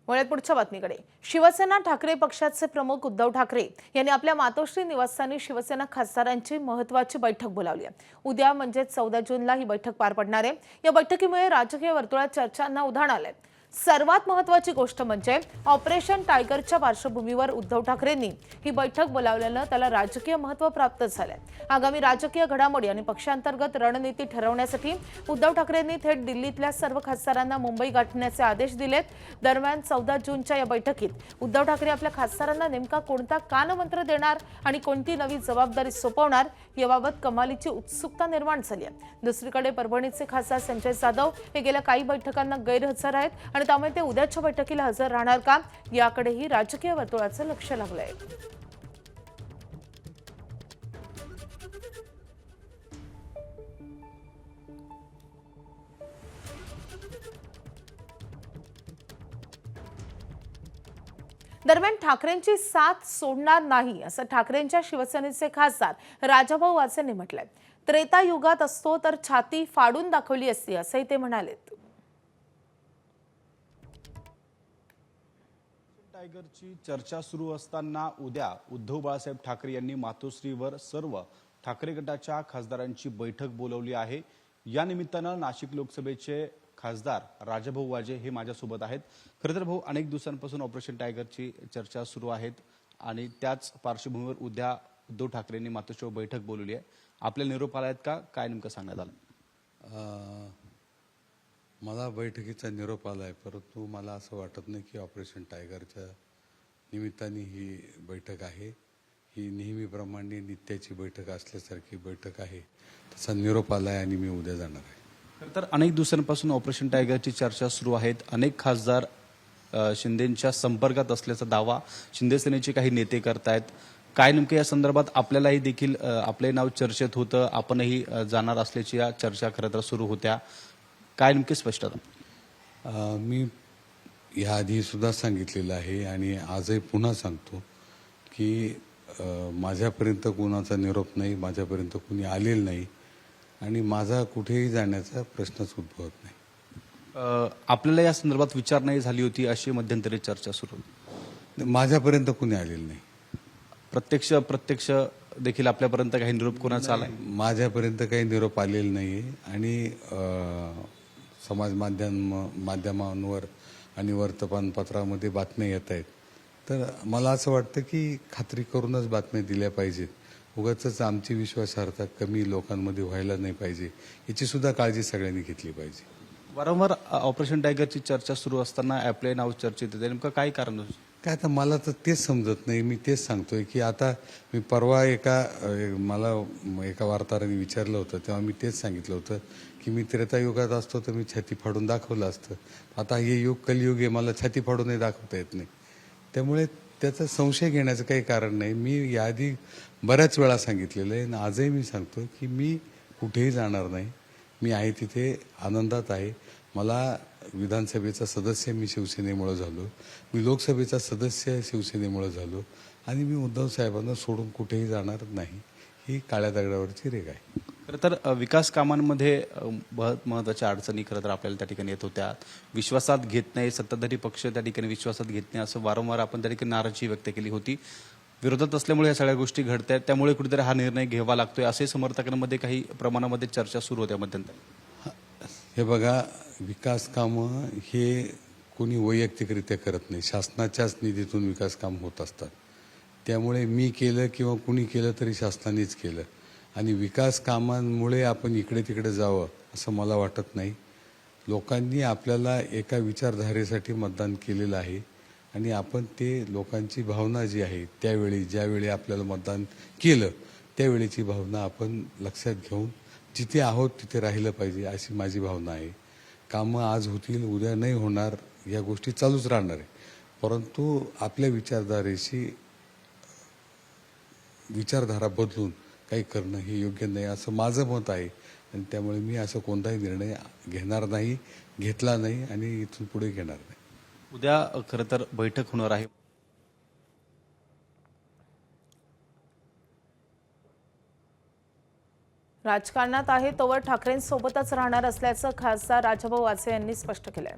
वळत पुढच्या बातमीकडे। शिवसेना ठाकरे पक्षाचे प्रमुख उद्धव ठाकरे यांनी आपल्या मातोश्री निवासस्थानी शिवसेना खासदारांची महत्त्वाची बैठक बोलावली आहे। उद्या म्हणजे 14 जूनला ही बैठक पार पडणार आहे। या बैठकीमुळे राजकीय वर्तुळात चर्चांना उधाण आलंय। सर्वात महत्त्वाची गोष्ट म्हणजे ऑपरेशन टायगरच्या पार्श्वभूमीवर उद्धव ठाकरेंनी ही बैठक बोलावल्यानं त्याला राजकीय महत्त्व प्राप्त झालंय। आगामी राजकीय घडामोडी आणि पक्षांतर्गत रणनीती ठरवण्यासाठी उद्धव ठाकरेंनी थेट दिल्लीतल्या सर्व खासदारांना मुंबई गाठण्याचे आदेश दिलेत। दरम्यान 14 जूनच्या या बैठकीत उद्धव ठाकरे आपल्या खासदारांना नेमका कोणता कानमंत्र देणार आणि कोणती नवी जबाबदारी सोपवणार याबाबत कमालीची उत्सुकता निर्माण झाली आहे। दुसरीकडे परभणीचे खासदार संजय जाधव हे गेल्या काही बैठकांना गैरहजर आहेत आणि त्यामुळे ते उद्याच्या बैठकीला हजर राहणार का याकडेही राजकीय वर्तुळाचं लक्ष लागलंय। दरम्यान ठाकरेंची साथ सोडणार नाही असं ठाकरेंच्या शिवसेनेचे खासदार राजाभाऊ वासेंनी म्हटलंय। त्रेता युगात असतो तर छाती फाडून दाखवली असती असंही ते म्हणालेत। टायगरची चर्चा सुरू असताना उद्या उद्धव बाळासाहेब ठाकरे यांनी मातोश्रीवर सर्व ठाकरे गटाच्या खासदारांची बैठक बोलावली आहे। या निमित्तानं नाशिक लोकसभेचे खासदार राजाभाऊ वाजे हे माझ्यासोबत आहेत। खरं तर भाऊ, अनेक दिवसांपासून ऑपरेशन टायगरची चर्चा सुरू आहेत आणि त्याच पार्श्वभूमीवर उद्या उद्धव ठाकरेंनी मातोश्रीवर बैठक बोलवली आहे। आपल्या निरोप आलायत का, काय नेमकं सांगण्यात आलं? मला बैठकीचा निरोप आलाय, परंतु मला असं वाटत नाही की ऑपरेशन टायगरच्या निमित्ताने ही बैठक आहे। ही नेहमीप्रमाणे नित्याची बैठक असल्यासारखी बैठक आहे। तसा निरोप आलाय आणि मी उद्या जाणार आहे। तर अनेक दिवसांपासून ऑपरेशन टायगरची चर्चा सुरू आहेत। अनेक खासदार शिंदेंच्या संपर्कात असल्याचा दावा शिंदे सेनेचे काही नेते करतायत। काय नेमके या संदर्भात आपल्यालाही देखील आपले नाव चर्चेत होतं, आपणही जाणार असल्याची या चर्चा खरं तर सुरू होत्या। काय नेमकी स्पष्टता? मी याआधी सुद्धा सांगितलेलं आहे आणि आजही पुन्हा सांगतो की माझ्यापर्यंत कोणाचा निरोप नाही, माझ्यापर्यंत कोणी आलेलं नाही आणि माझा कुठेही जाण्याचा प्रश्नच उद्भवत नाही। आपल्याला या संदर्भात विचारणा झाली होती अशी मध्यंतरी चर्चा सुरू होती। माझ्यापर्यंत कोणी आलेलं नाही। प्रत्यक्ष देखील आपल्यापर्यंत काही निरोप कोणाचा आलाय? माझ्यापर्यंत काही निरोप आलेला नाही आणि समाज माध्यमांवर आणि वर्तमानपत्रामध्ये बातम्या येत आहेत। तर मला असं वाटतं की खात्री करूनच बातम्या दिल्या पाहिजेत। उगाचच आमची विश्वासार्हता कमी लोकांमध्ये व्हायला नाही पाहिजे, याची सुद्धा काळजी सगळ्यांनी घेतली पाहिजे। वारंवार ऑपरेशन टायगरची चर्चा सुरू असताना आपले नाव चर्चेत येते, नेमकं काय कारण? काय आता मला तर तेच समजत नाही। मी तेच सांगतोय की आता मी परवा मला एका वार्ताहराने विचारलं होतं, तेव्हा मी तेच सांगितलं होतं की मी त्रेतायुगात असतो तर मी छाती फाडून दाखवलं असतं। आता हे युग कलियुग आहे, मला छाती फाडूनही दाखवता येत नाही। त्यामुळे त्याचा संशय घेण्याचं काही कारण नाही। मी याआधी बऱ्याच वेळा सांगितलेलं आहे आणि आजही मी सांगतो की मी कुठेही जाणार नाही। मी आहे तिथे आनंदात आहे। मला विधानसभेचा सदस्य मी शिवसेनेमुळे झालो, मी लोकसभेचा सदस्य शिवसेनेमुळे झालो आणि मी उद्धव साहेबांना सोडून कुठेही जाणार नाही। ही काळ्या दगडावरची रेघ आहे। खरं तर विकास कामांमध्ये महत्त्वाच्या अडचणी खरं तर आपल्याला त्या ठिकाणी येत होत्या। विश्वासात घेत नाही, सत्ताधारी पक्ष त्या ठिकाणी विश्वासात घेत नाही असं वारंवार आपण त्या ठिकाणी नाराजी व्यक्त केली होती। विरोधात असल्यामुळे या सगळ्या गोष्टी घडत आहेत, त्यामुळे कुठेतरी हा निर्णय घ्यावा लागतोय असे समर्थकांमध्ये काही प्रमाणामध्ये चर्चा सुरू होत्या मध्यंतरी। हे बघा, विकास कामं हे कोणी वैयक्तिकरित्या करत नाही, शासनाच्याच निधीतून विकास काम होत असतात। त्यामुळे मी केलं किंवा कुणी केलं तरी शासनानेच केलं आणि विकास कामांमुळे आपण इकडे तिकडे जावं असं मला वाटत नाही। लोकांनी आपल्याला एका विचारधारेसाठी मतदान केलेलं आहे आणि आपण ते लोकांची भावना जी आहे ज्यावेळी आपल्याला मतदान केलं त्यावेळीची भावना आपण लक्षात घेऊन जिथे आहोत तिथे राहिलं पाहिजे अशी माझी भावना आहे। कामं आज होतील, उद्या नाही होणार, या गोष्टी चालूच राहणार आहे, परंतु आपल्या विचारधारा बदलून काही करणं हे योग्य नाही असं माझं मत आहे आणि त्यामुळे मी असं कोणताही निर्णय घेणार नाही, घेतला नाही आणि इथून पुढे घेणार नाही। उद्या खरं तर बैठक होणार आहे। राजकारणात आहे तोवर ठाकरेंसोबतच राहणार असल्याचं खासदार राजाभाऊ वासे यांनी स्पष्ट केलंय।